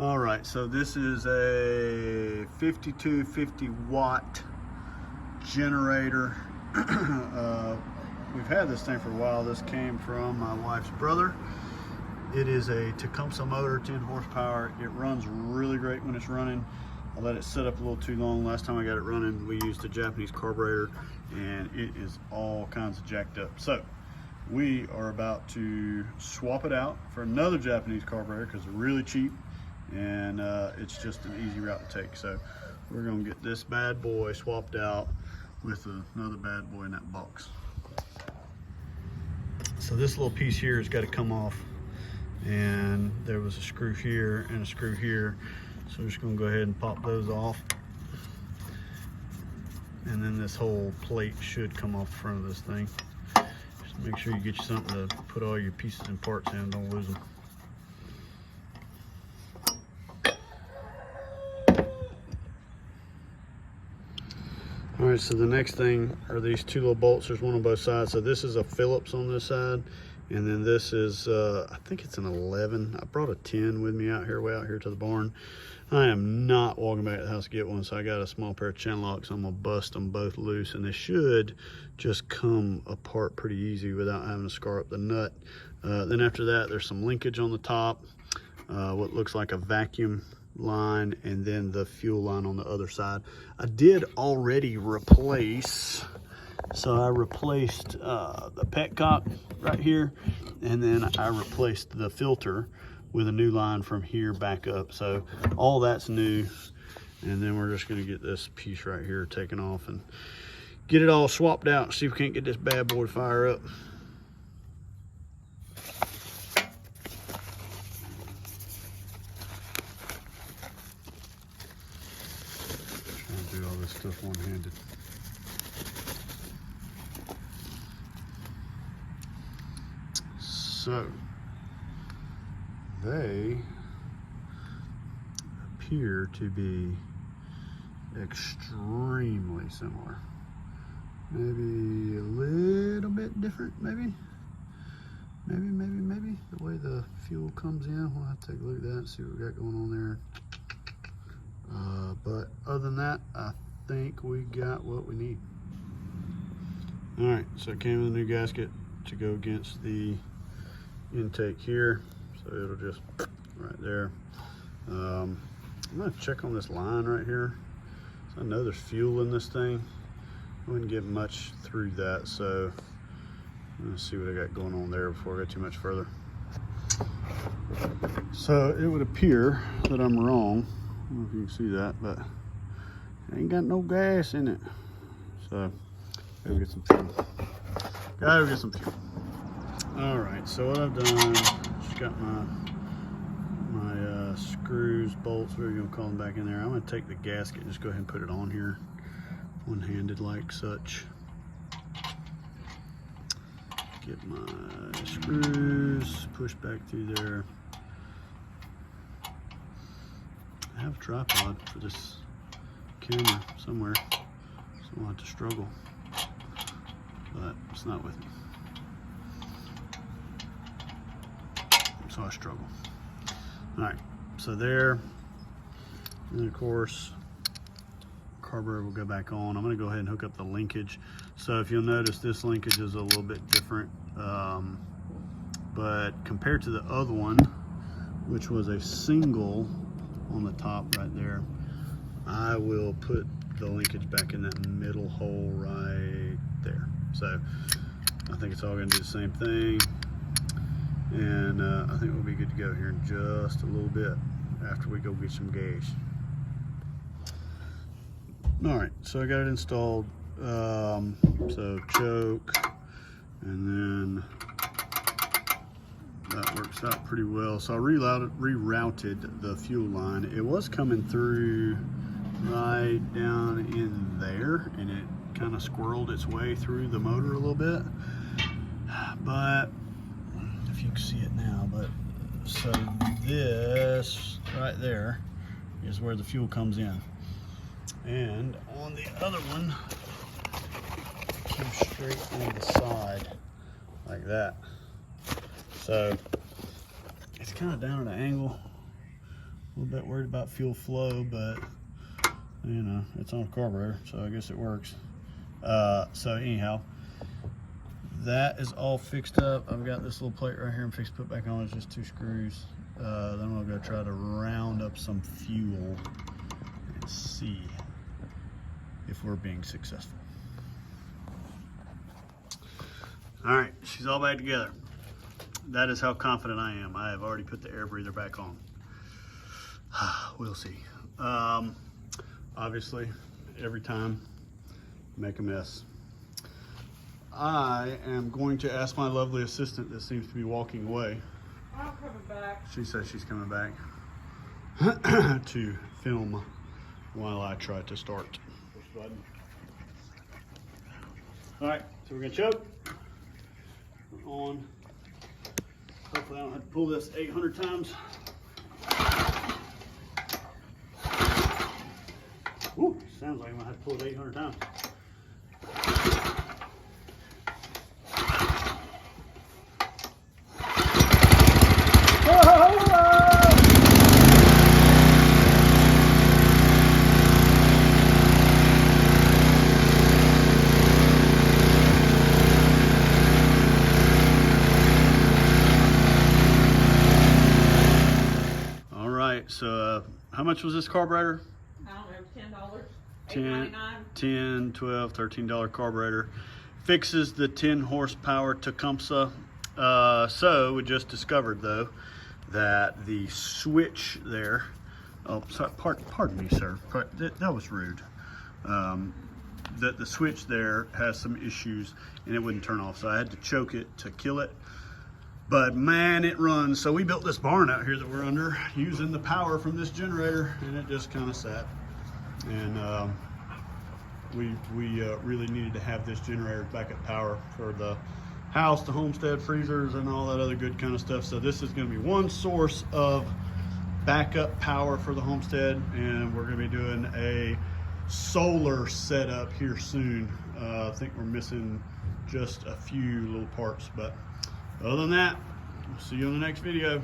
All right, so this is a 5250 watt generator. We've had this thing for a while. This came from my wife's brother. It is a Tecumseh motor, 10 horsepower. It runs really great when it's running. I let it sit up a little too long. Last time I got it running, we used a Japanese carburetor, and it is all kinds of jacked up. So we are about to swap it out for another Japanese carburetor because they're really cheap, and it's just an easy route to take. So we're gonna get this bad boy swapped out with another bad boy in that box. So this little piece here has got to come off, and there was a screw here and a screw here, so we're just going to go ahead and pop those off, and then this whole plate should come off the front of this thing. Just make sure you get you something to put all your pieces and parts in, don't lose them. All right, so the next thing are these two little bolts. There's one on both sides. So this is a Phillips on this side, and then this is, I think it's an 11. I brought a 10 with me out here, way out here to the barn. I am not walking back to the house to get one, so I got a small pair of chin locks. I'm gonna bust them both loose, and they should just come apart pretty easy without having to scar up the nut. Then after that, there's some linkage on the top, what looks like a vacuum line, and then the fuel line on the other side. I did already replace, so I replaced the petcock right here, and then I replaced the filter with a new line from here back up. So all that's new, and then we're just going to get this piece right here taken off and get it all swapped out and see if we can't get this bad boy to fire up. Do all this stuff one-handed. So they appear to be extremely similar. Maybe a little bit different, maybe. The way the fuel comes in, we'll have to take a look at that and see what we got going on there. But other than that, I think we got what we need. All right, so it came with a new gasket to go against the intake here. So it'll just right there. I'm gonna check on this line right here. So I know there's fuel in this thing. I wouldn't get much through that, so let's see what I got going on there before I go too much further. So it would appear that I'm wrong. I don't know if you can see that, but it ain't got no gas in it. So gotta get some fuel. Gotta get some fuel. All right, so what I've done, just got my screws, bolts, whatever you're gonna call them, back in there. I'm gonna take the gasket and just go ahead and put it on here, one-handed like such. Get my screws, push back through there. I have a tripod for this camera somewhere, so I'll have to struggle, but it's not with me, so I struggle. All right, so there, and then of course, carburetor will go back on. I'm gonna go ahead and hook up the linkage. So if you'll notice, this linkage is a little bit different, but compared to the other one, which was a single on the top right there, I will put the linkage back in that middle hole right there. So I think it's all gonna do the same thing, and I think we'll be good to go here in just a little bit after we go get some gas. All right, so I got it installed. So choke, and then that works out pretty well. So I rerouted the fuel line. It was coming through right down in there, and it kind of squirreled its way through the motor a little bit, but if you can see it now. But so this right there is where the fuel comes in, and on the other one it came straight on the side like that. So it's kind of down at an angle A little bit worried about fuel flow, but you know, it's on a carburetor, so I guess it works. So anyhow, that is all fixed up. I've got this little plate right here I'm fixed to put back on. It's just 2 screws. Then we'll go try to round up some fuel and see if we're being successful. All right, she's all back together. That is how confident I am. I have already put the air breather back on. We'll see. Obviously, every time, make a mess. I am going to ask my lovely assistant that seems to be walking away. I'm coming back. She says she's coming back to film while I try to start. Push button. All right, so we're gonna choke. We're on. Hopefully I don't have to pull this 800 times. Ooh, sounds like I'm gonna have to pull it 800 times. All right, so how much was this carburetor? I don't know, $10, 10, 12, $13 carburetor. Fixes the 10 horsepower Tecumseh. So we just discovered though that the switch there, oh sorry, pardon me sir, that was rude. That the switch there has some issues and it wouldn't turn off, so I had to choke it to kill it. But man, it runs. So we built this barn out here that we're under using the power from this generator, and it just kind of sat. And we really needed to have this generator backup power for the house, the Homestead freezers, and all that other good kind of stuff. So this is going to be one source of backup power for the Homestead, and we're going to be doing a solar setup here soon. I think we're missing just a few little parts, but other than that, we'll see you in the next video.